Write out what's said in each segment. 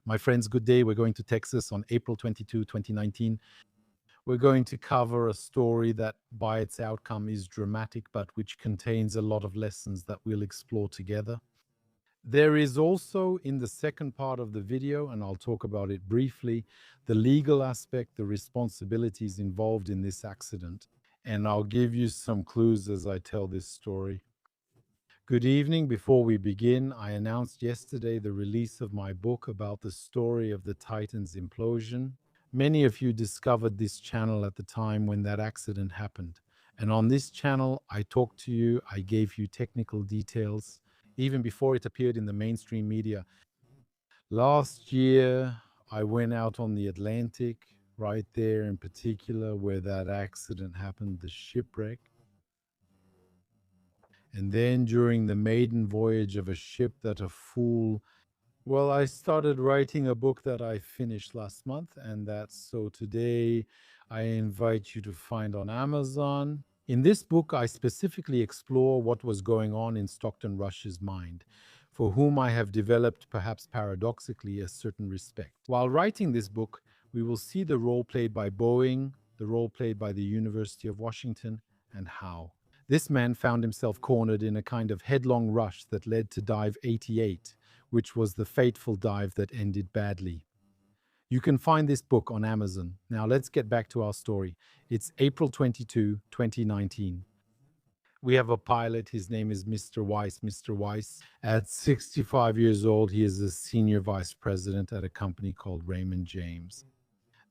My friends, good day. We're going to Texas on April 22, 2019. We're going to cover a story that by its outcome is dramatic, but which contains a lot of lessons that we'll explore together. There is also in the second part of the video, and I'll talk about it briefly, the legal aspect, the responsibilities involved in this accident. And I'll give you some clues as I tell this story. Good evening. Before we begin, I announced yesterday the release of my book about the story of the Titan's implosion. Many of you discovered this channel at the time when that accident happened. And on this channel, I talked to you, I gave you technical details, even before it appeared in the mainstream media. Last year, I went out on the Atlantic, right there in particular where that accident happened, the shipwreck. And then during the maiden voyage of a ship that a fool, well, I started writing a book that I finished last month, and that's so today I invite you to find on Amazon. In this book, I specifically explore what was going on in Stockton Rush's mind, for whom I have developed, perhaps paradoxically, a certain respect. While writing this book, we will see the role played by Boeing, the role played by the University of Washington, and how. This man found himself cornered in a kind of headlong rush that led to dive 88, which was the fateful dive that ended badly. You can find this book on Amazon. Now let's get back to our story. It's April 22, 2019. We have a pilot. His name is Mr. Weiss. Mr. Weiss, at 65 years old, he is a senior vice president at a company called Raymond James.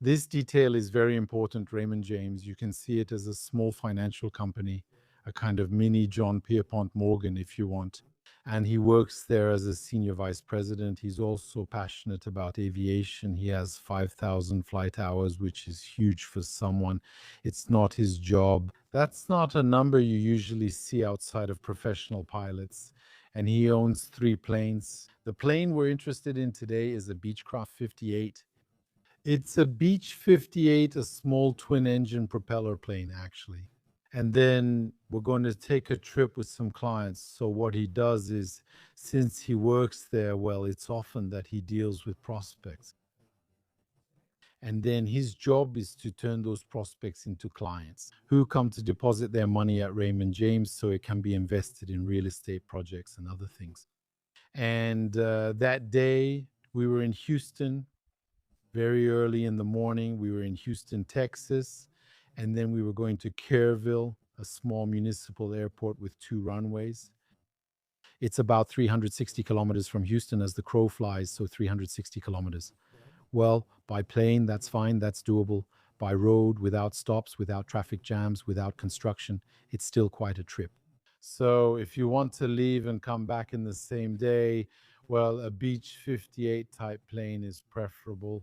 This detail is very important, Raymond James. You can see it as a small financial company, a kind of mini John Pierpont Morgan, if you want. And he works there as a senior vice president. He's also passionate about aviation. He has 5,000 flight hours, which is huge for someone. It's not his job. That's not a number you usually see outside of professional pilots. And he owns 3 planes. The plane we're interested in today is a Beechcraft 58. It's a Beech 58, a small twin-engine propeller plane, actually. And then we're going to take a trip with some clients. So what he does is, since he works there, well, it's often that he deals with prospects. And then his job is to turn those prospects into clients who come to deposit their money at Raymond James so it can be invested in real estate projects and other things. And that day, we were in Houston. Very early in the morning, we were in Houston, Texas, and then we were going to Kerrville, a small municipal airport with 2 runways. It's about 360 kilometers from Houston as the crow flies, so 360 kilometers. Well, by plane, that's fine, that's doable. By road, without stops, without traffic jams, without construction, it's still quite a trip. So if you want to leave and come back in the same day, well, a Beech 58 type plane is preferable.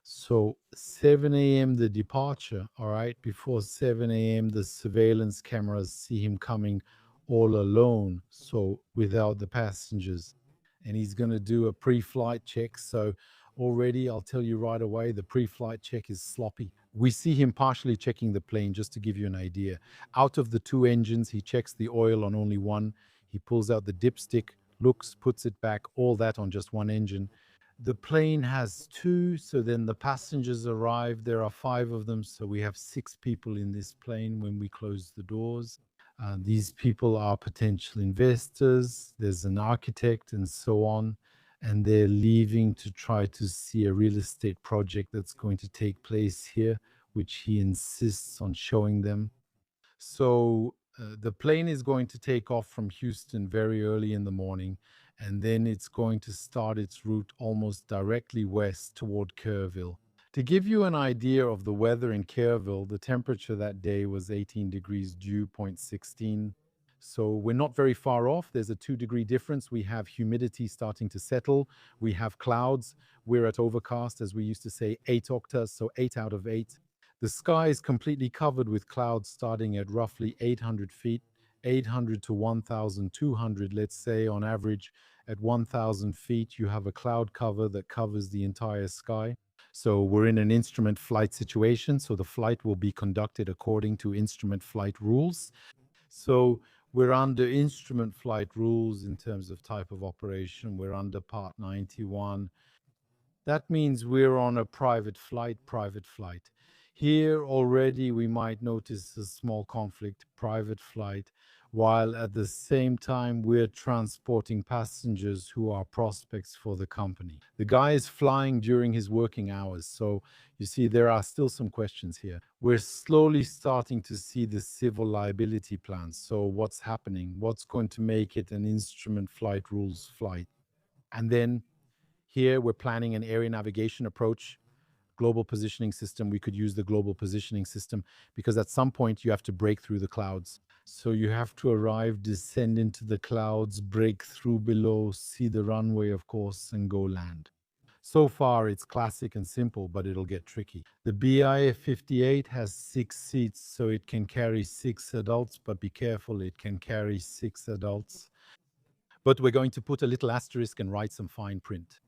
So 7 a.m. the departure, all right? Before 7 a.m. the surveillance cameras see him coming all alone, so without the passengers. And he's going to do a pre-flight check. So already I'll tell you right away, the pre-flight check is sloppy. We see him partially checking the plane, just to give you an idea. Out of the 2 engines, he checks the oil on only one. He pulls out the dipstick, looks, puts it back, all that on just one engine. The plane has 2, so then the passengers arrive. There are 5 of them, so we have 6 people in this plane when we close the doors. These people are potential investors, there's an architect, and so on. And they're leaving to try to see a real estate project that's going to take place here, which he insists on showing them. So the plane is going to take off from Houston very early in the morning, and then it's going to start its route almost directly west toward Kerrville. To give you an idea of the weather in Kerrville, the temperature that day was 18 degrees, dew point 16. So we're not very far off. There's a 2-degree difference. We have humidity starting to settle. We have clouds. We're at overcast, as we used to say, 8 octas, so 8 out of 8. The sky is completely covered with clouds starting at roughly 800 feet, 800 to 1,200, let's say on average. At 1,000 feet, you have a cloud cover that covers the entire sky. So we're in an instrument flight situation, so the flight will be conducted according to instrument flight rules. So we're under instrument flight rules in terms of type of operation. We're under Part 91. That means we're on a private flight, private flight. Here already we might notice a small conflict, private flight, while at the same time we're transporting passengers who are prospects for the company. The guy is flying during his working hours, so you see there are still some questions here. We're slowly starting to see the civil liability plans. So what's happening? What's going to make it an instrument flight rules flight? And then here, we're planning an area navigation approach, global positioning system. We could use the global positioning system because at some point you have to break through the clouds. So you have to arrive, descend into the clouds, break through below, see the runway, of course, and go land. So far, it's classic and simple, but it'll get tricky. The BI 58 has 6 seats, so it can carry 6 adults, but be careful, it can carry 6 adults. But we're going to put a little asterisk and write some fine print.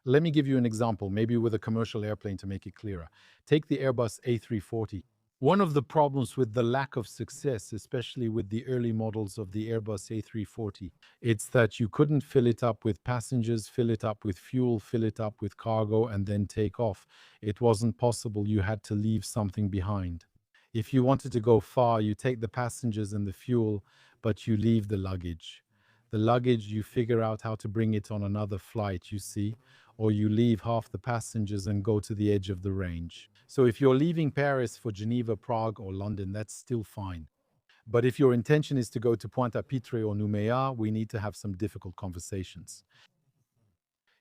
Let me give you an example, maybe with a commercial airplane to make it clearer. Take the Airbus A340. One of the problems with the lack of success, especially with the early models of the Airbus A340, it's that you couldn't fill it up with passengers, fill it up with fuel, fill it up with cargo, and then take off. It wasn't possible. You had to leave something behind. If you wanted to go far, you take the passengers and the fuel, but you leave the luggage. The luggage, you figure out how to bring it on another flight, you see, or you leave half the passengers and go to the edge of the range. So if you're leaving Paris for Geneva, Prague, or London, that's still fine. But if your intention is to go to Pointe-à-Pitre or Nouméa, we need to have some difficult conversations.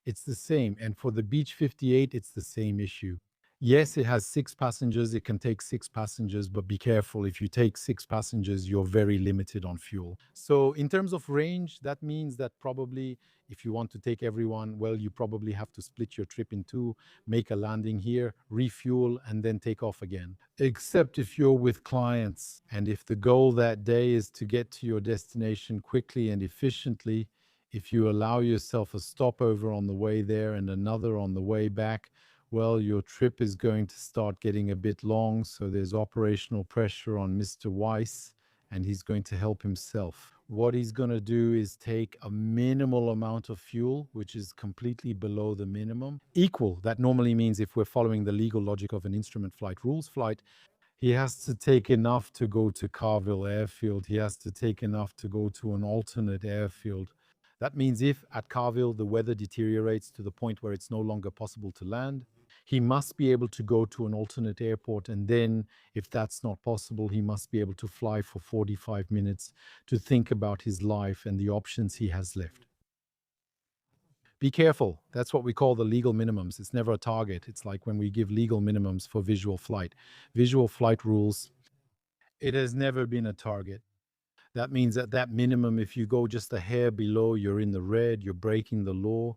It's the same. And for the Beach 58, it's the same issue. Yes, it has 6 passengers. It can take 6 passengers, but be careful. If you take 6 passengers, you're very limited on fuel. So, in terms of range, that means that probably if you want to take everyone, well, you probably have to split your trip in two, make a landing here, refuel, and then take off again. Except if you're with clients and if the goal that day is to get to your destination quickly and efficiently, if you allow yourself a stopover on the way there and another on the way back, well, your trip is going to start getting a bit long. So there's operational pressure on Mr. Weiss, and he's going to help himself. What he's going to do is take a minimal amount of fuel, which is completely below the minimum. Equal, that normally means if we're following the legal logic of an instrument flight rules flight, he has to take enough to go to Carville Airfield. He has to take enough to go to an alternate airfield. That means if at Carville the weather deteriorates to the point where it's no longer possible to land, he must be able to go to an alternate airport. And then, if that's not possible, he must be able to fly for 45 minutes to think about his life and the options he has left. Be careful. That's what we call the legal minimums. It's never a target. It's like when we give legal minimums for visual flight. Visual flight rules, it has never been a target. That means at that minimum, if you go just a hair below, you're in the red, you're breaking the law.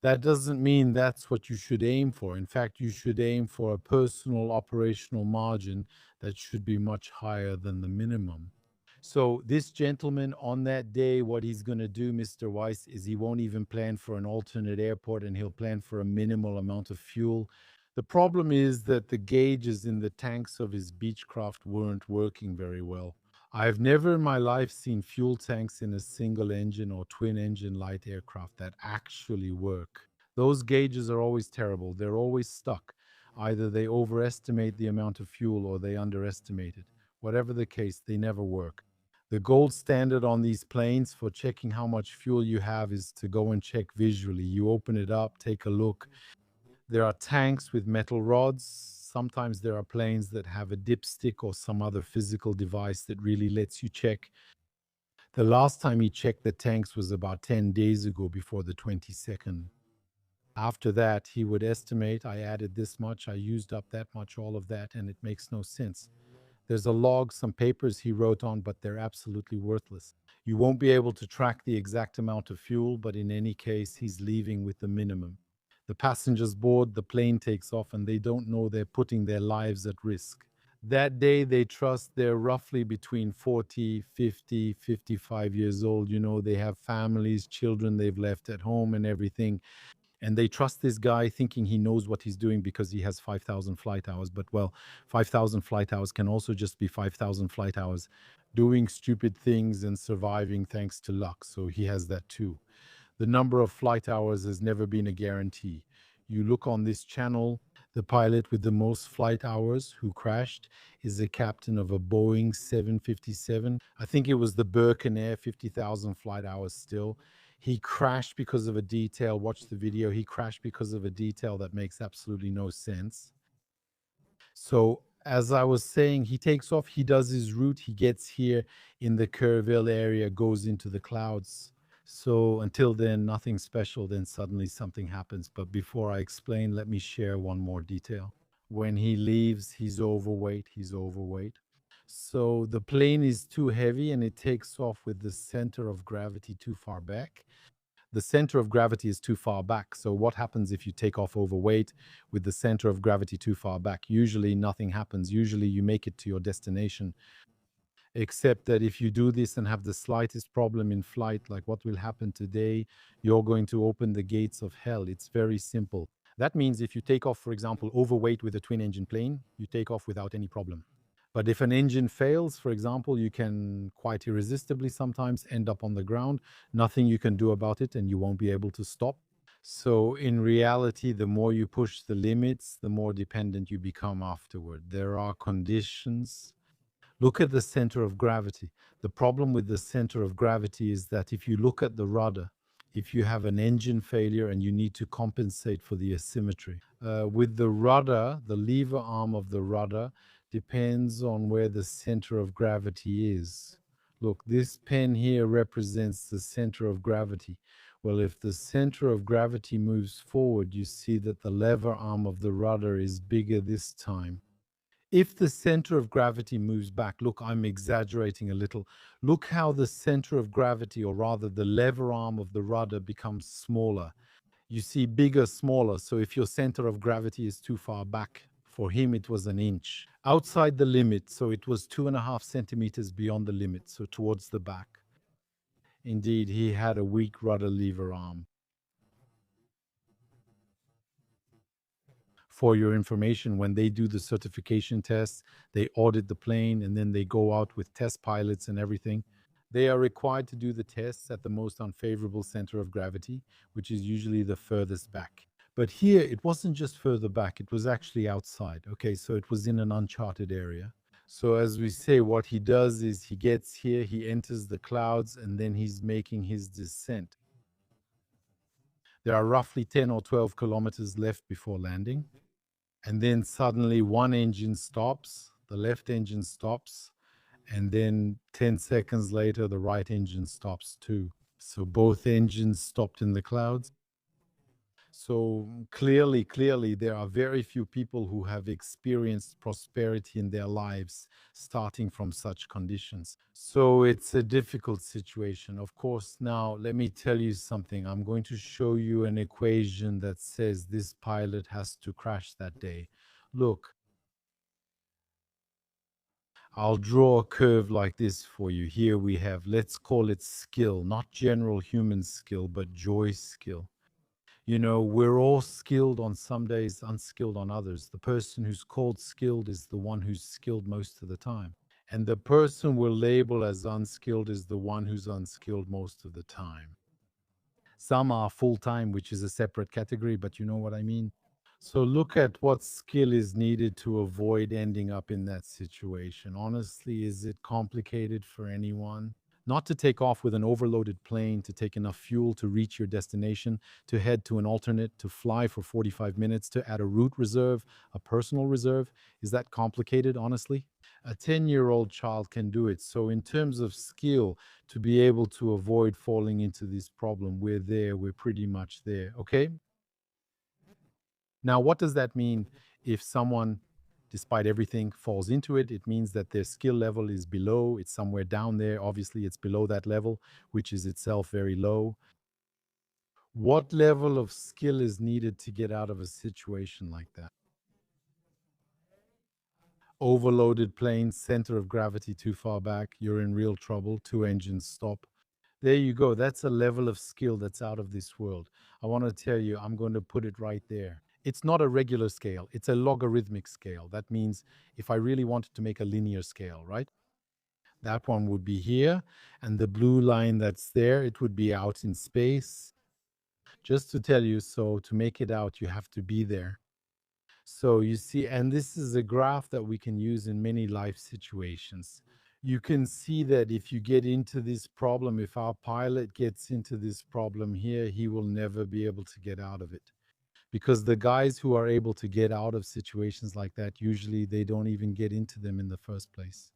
That doesn't mean that's what you should aim for. In fact, you should aim for a personal operational margin that should be much higher than the minimum. So this gentleman on that day, what he's going to do, Mr. Weiss, is he won't even plan for an alternate airport and he'll plan for a minimal amount of fuel. The problem is that the gauges in the tanks of his Beechcraft weren't working very well. I've never in my life seen fuel tanks in a single engine or twin engine light aircraft that actually work. Those gauges are always terrible. They're always stuck. Either they overestimate the amount of fuel or they underestimate it. Whatever the case, they never work. The gold standard on these planes for checking how much fuel you have is to go and check visually. You open it up, take a look. There are tanks with metal rods. Sometimes there are planes that have a dipstick or some other physical device that really lets you check. The last time he checked the tanks was about 10 days ago before the 22nd. After that, he would estimate, I added this much, I used up that much, all of that, and it makes no sense. There's a log, some papers he wrote on, but they're absolutely worthless. You won't be able to track the exact amount of fuel, but in any case, he's leaving with the minimum. The passengers board, the plane takes off, and they don't know they're putting their lives at risk. That day, they trust they're roughly between 40, 50, 55 years old. You know, they have families, children they've left at home, and everything. And they trust this guy thinking he knows what he's doing because he has 5,000 flight hours. But well, 5,000 flight hours can also just be 5,000 flight hours doing stupid things and surviving thanks to luck. So he has that too. The number of flight hours has never been a guarantee. You look on this channel, the pilot with the most flight hours who crashed is the captain of a Boeing 757. I think it was the Birkin Air, 50,000 flight hours still. He crashed because of a detail. Watch the video. He crashed because of a detail that makes absolutely no sense. So, as I was saying, he takes off, he does his route, he gets here in the Kerrville area, goes into the clouds. So, until then, nothing special. Then suddenly something happens. But before I explain, let me share one more detail. When he leaves, he's overweight. He's overweight. So, the plane is too heavy and it takes off with the center of gravity too far back. The center of gravity is too far back. So what happens if you take off overweight with the center of gravity too far back? Usually nothing happens. Usually you make it to your destination. Except that if you do this and have the slightest problem in flight, like what will happen today, you're going to open the gates of hell. It's very simple. That means if you take off, for example, overweight with a twin engine plane, you take off without any problem. But if an engine fails, for example, you can quite irresistibly sometimes end up on the ground. Nothing you can do about it, and you won't be able to stop. So, in reality, the more you push the limits, the more dependent you become afterward. There are conditions. Look at the center of gravity. The problem with the center of gravity is that if you look at the rudder, if you have an engine failure and you need to compensate for the asymmetry, with the rudder, the lever arm of the rudder depends on where the center of gravity is. Look, this pen here represents the center of gravity. Well, if the center of gravity moves forward, you see that the lever arm of the rudder is bigger this time. If the center of gravity moves back, look, I'm exaggerating a little. Look how the center of gravity, or rather the lever arm of the rudder, becomes smaller. You see bigger, smaller. So if your center of gravity is too far back, for him it was an inch outside the limit. So it was 2.5 centimeters beyond the limit, so towards the back. Indeed, he had a weak rudder lever arm. For your information, when they do the certification tests, they audit the plane and then they go out with test pilots and everything. They are required to do the tests at the most unfavorable center of gravity, which is usually the furthest back. But here, it wasn't just further back, it was actually outside. Okay, so it was in an uncharted area. So, as we say, what he does is he gets here, he enters the clouds, and then he's making his descent. There are roughly 10 or 12 kilometers left before landing. And then suddenly one engine stops, the left engine stops, and then 10 seconds later, the right engine stops too. So both engines stopped in the clouds. So clearly, there are very few people who have experienced prosperity in their lives starting from such conditions. So it's a difficult situation. Of course, now let me tell you something. I'm going to show you an equation that says this pilot has to crash that day. Look, I'll draw a curve like this for you. Here we have, let's call it skill, not general human skill, but joy skill. You know, we're all skilled on some days, unskilled on others. The person who's called skilled is the one who's skilled most of the time. And the person we'll label as unskilled is the one who's unskilled most of the time. Some are full time, which is a separate category, but you know what I mean? So look at what skill is needed to avoid ending up in that situation. Honestly, is it complicated for anyone? Not to take off with an overloaded plane, to take enough fuel to reach your destination, to head to an alternate, to fly for 45 minutes, to add a route reserve, a personal reserve. Is that complicated, honestly? A 10-year-old child can do it. So, in terms of skill, to be able to avoid falling into this problem, we're there, we're pretty much there. Okay? Now, what does that mean if someone, despite everything, falls into it? It means that their skill level is below, it's somewhere down there. Obviously, it's below that level, which is itself very low. What level of skill is needed to get out of a situation like that? Overloaded plane, center of gravity too far back, you're in real trouble, two engines stop. There you go. That's a level of skill that's out of this world. I want to tell you, I'm going to put it right there. It's not a regular scale, it's a logarithmic scale. That means if I really wanted to make a linear scale, right? That one would be here, and the blue line that's there, it would be out in space. Just to tell you, so to make it out, you have to be there. So you see, and this is a graph that we can use in many life situations. You can see that if you get into this problem, if our pilot gets into this problem here, he will never be able to get out of it. Because the guys who are able to get out of situations like that, usually they don't even get into them in the first place.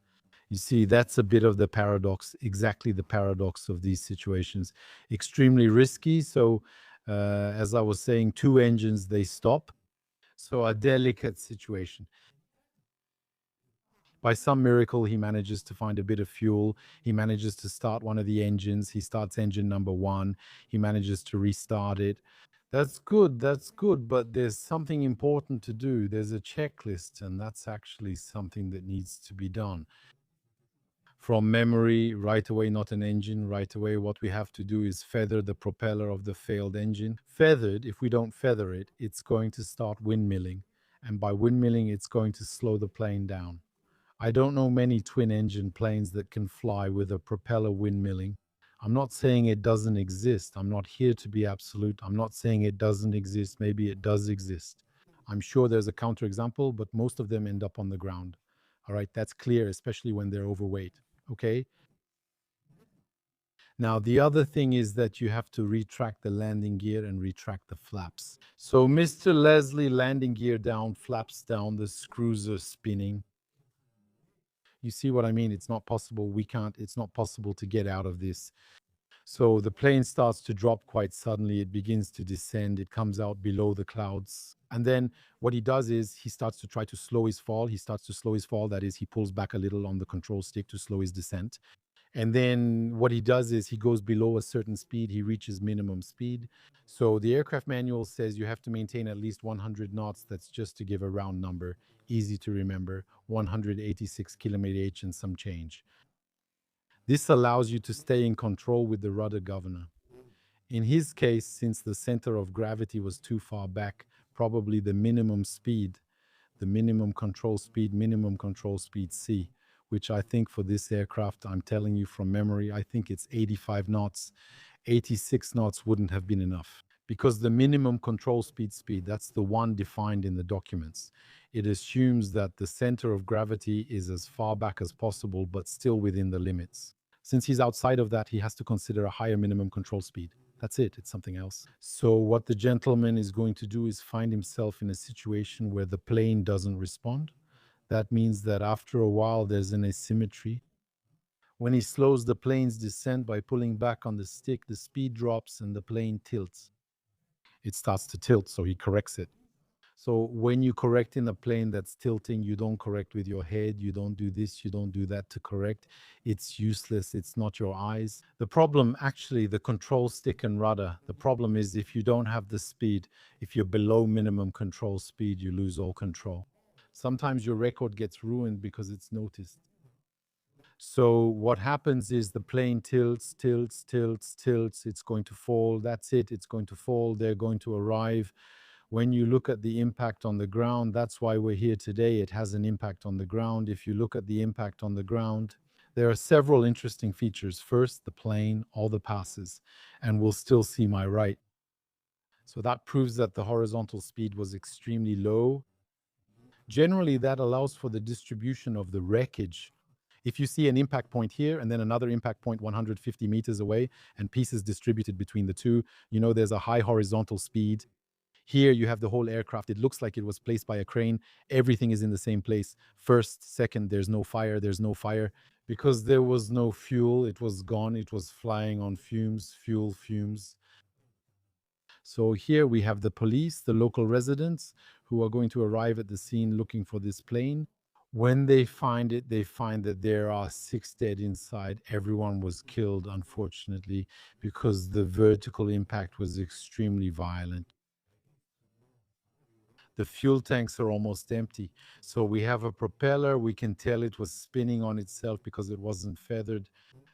You see, that's a bit of the paradox, exactly the paradox of these situations. Extremely risky. So, as I was saying, two engines, they stop. So, a delicate situation. By some miracle, he manages to find a bit of fuel. He manages to start one of the engines. He starts engine number one. He manages to restart it. That's good. That's good. But there's something important to do. There's a checklist, and that's actually something that needs to be done. From memory, right away, not an engine, right away, what we have to do is feather the propeller of the failed engine. Feathered, if we don't feather it, it's going to start windmilling. And by windmilling, it's going to slow the plane down. I don't know many twin engine planes that can fly with a propeller windmilling. I'm not saying it doesn't exist. I'm not here to be absolute. I'm not saying it doesn't exist. Maybe it does exist. I'm sure there's a counterexample, but most of them end up on the ground. All right, that's clear, especially when they're overweight. Okay. Now, the other thing is that you have to retract the landing gear and retract the flaps. So, Mr. Leslie, landing gear down, flaps down, the screws are spinning. You see what I mean? It's not possible. It's not possible to get out of this. So the plane starts to drop quite suddenly. It begins to descend. It comes out below the clouds. And then what he does is he starts to try to slow his fall. He starts to slow his fall. That is, he pulls back a little on the control stick to slow his descent. And then what he does is he goes below a certain speed, he reaches minimum speed. So the aircraft manual says you have to maintain at least 100 knots. That's just to give a round number, easy to remember, 186 kilometer H and some change. This allows you to stay in control with the rudder governor. In his case, since the center of gravity was too far back, probably the minimum control speed C, which I think for this aircraft, I'm telling you from memory, I think it's 85 knots. 86 knots wouldn't have been enough because the minimum control speed, that's the one defined in the documents. It assumes that the center of gravity is as far back as possible, but still within the limits. Since he's outside of that, he has to consider a higher minimum control speed. That's it, it's something else. So, what the gentleman is going to do is find himself in a situation where the plane doesn't respond. That means that after a while, there's an asymmetry. When he slows the plane's descent by pulling back on the stick, the speed drops and the plane tilts. It starts to tilt, so he corrects it. So when you correct in a plane that's tilting, you don't correct with your head, you don't do this, you don't do that to correct. It's useless, it's not your eyes. The problem, actually, the control stick and rudder, the problem is if you don't have the speed, if you're below minimum control speed, you lose all control. Sometimes your record gets ruined because it's noticed. So what happens is the plane tilts, tilts, tilts, tilts. It's going to fall. That's it. It's going to fall. They're going to arrive. When you look at the impact on the ground, that's why we're here today. It has an impact on the ground. If you look at the impact on the ground, there are several interesting features. First, the plane, all the passes, and we'll still see my right. So that proves that the horizontal speed was extremely low. Generally, that allows for the distribution of the wreckage. If you see an impact point here and then another impact point 150 meters away and pieces distributed between the two, you know there's a high horizontal speed. Here you have the whole aircraft. It looks like it was placed by a crane. Everything is in the same place. First, second, there's no fire. There's no fire because there was no fuel. It was gone. It was flying on fumes, fuel fumes. So here we have the police, the local residents who are going to arrive at the scene looking for this plane. When they find it, they find that there are 6 dead inside. Everyone was killed, unfortunately, because the vertical impact was extremely violent. The fuel tanks are almost empty. So we have a propeller. We can tell it was spinning on itself because it wasn't feathered.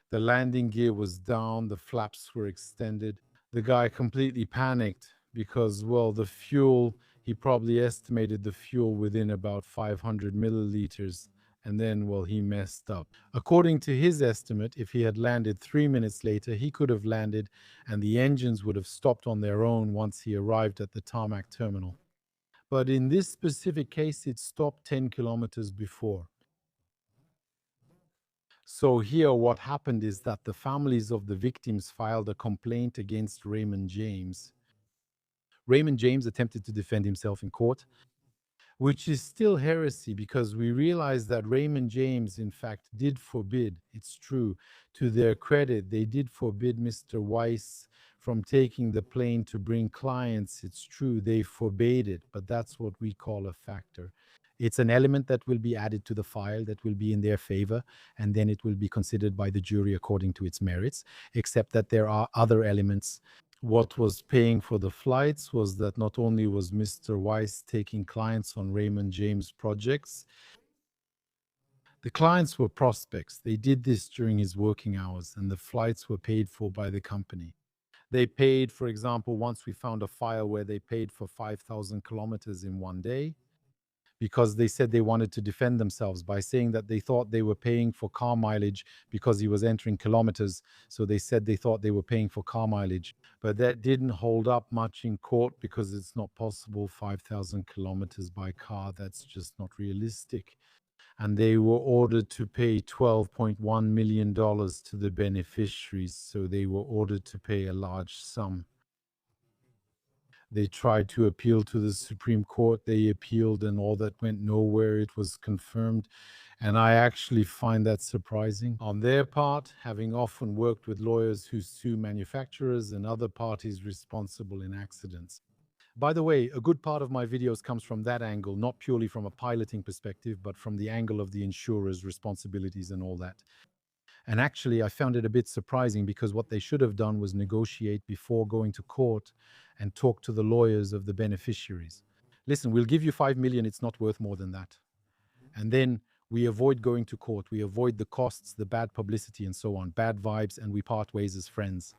The landing gear was down. The flaps were extended. The guy completely panicked because, well, the fuel, he probably estimated the fuel within about 500 milliliters. And then, well, he messed up. According to his estimate, if he had landed 3 minutes later, he could have landed and the engines would have stopped on their own once he arrived at the tarmac terminal. But in this specific case, it stopped 10 kilometers before. So here, what happened is that the families of the victims filed a complaint against Raymond James. Raymond James attempted to defend himself in court, which is still heresy because we realize that Raymond James, in fact, did forbid, it's true, to their credit, they did forbid Mr. Weiss from taking the plane to bring clients. It's true, they forbade it, but that's what we call a factor. It's an element that will be added to the file that will be in their favor, and then it will be considered by the jury according to its merits, except that there are other elements. What was paying for the flights was that not only was Mr. Weiss taking clients on Raymond James projects, the clients were prospects. They did this during his working hours, and the flights were paid for by the company. They paid, for example, once we found a file where they paid for 5,000 kilometers in one day, because they said they wanted to defend themselves by saying that they thought they were paying for car mileage because he was entering kilometers. So they said they thought they were paying for car mileage. But that didn't hold up much in court because it's not possible 5,000 kilometers by car. That's just not realistic. And they were ordered to pay $12.1 million to the beneficiaries. So they were ordered to pay a large sum. They tried to appeal to the Supreme Court. They appealed, and all that went nowhere. It was confirmed. And I actually find that surprising on their part, having often worked with lawyers who sue manufacturers and other parties responsible in accidents. By the way, a good part of my videos comes from that angle, not purely from a piloting perspective, but from the angle of the insurer's responsibilities and all that. And actually, I found it a bit surprising because what they should have done was negotiate before going to court and talk to the lawyers of the beneficiaries. Listen, we'll give you 5 million, it's not worth more than that. And then we avoid going to court, we avoid the costs, the bad publicity, and so on, bad vibes, and we part ways as friends.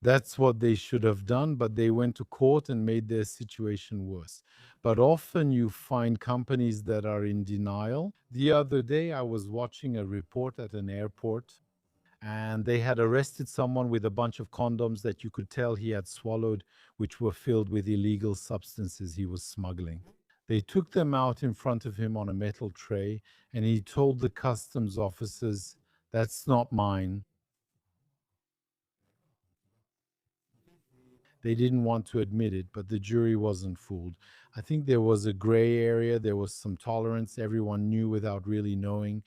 That's what they should have done, but they went to court and made their situation worse. But often you find companies that are in denial. The other day, I was watching a report at an airport, and they had arrested someone with a bunch of condoms that you could tell he had swallowed, which were filled with illegal substances he was smuggling. They took them out in front of him on a metal tray, and he told the customs officers, "That's not mine." They didn't want to admit it, but the jury wasn't fooled. I think there was a gray area, there was some tolerance, everyone knew without really knowing.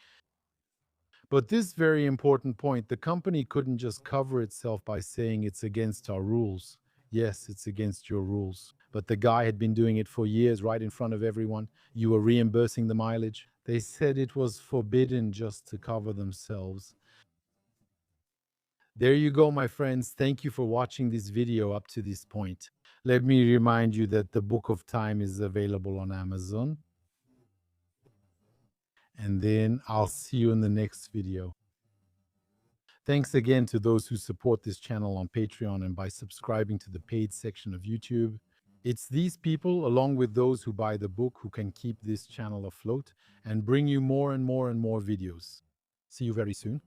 But this very important point, the company couldn't just cover itself by saying it's against our rules. Yes, it's against your rules. But the guy had been doing it for years right in front of everyone. You were reimbursing the mileage. They said it was forbidden just to cover themselves. There you go, my friends. Thank you for watching this video up to this point. Let me remind you that the Book of Time is available on Amazon. And then I'll see you in the next video. Thanks again to those who support this channel on Patreon and by subscribing to the paid section of YouTube. It's these people, along with those who buy the book, who can keep this channel afloat and bring you more and more and more videos. See you very soon.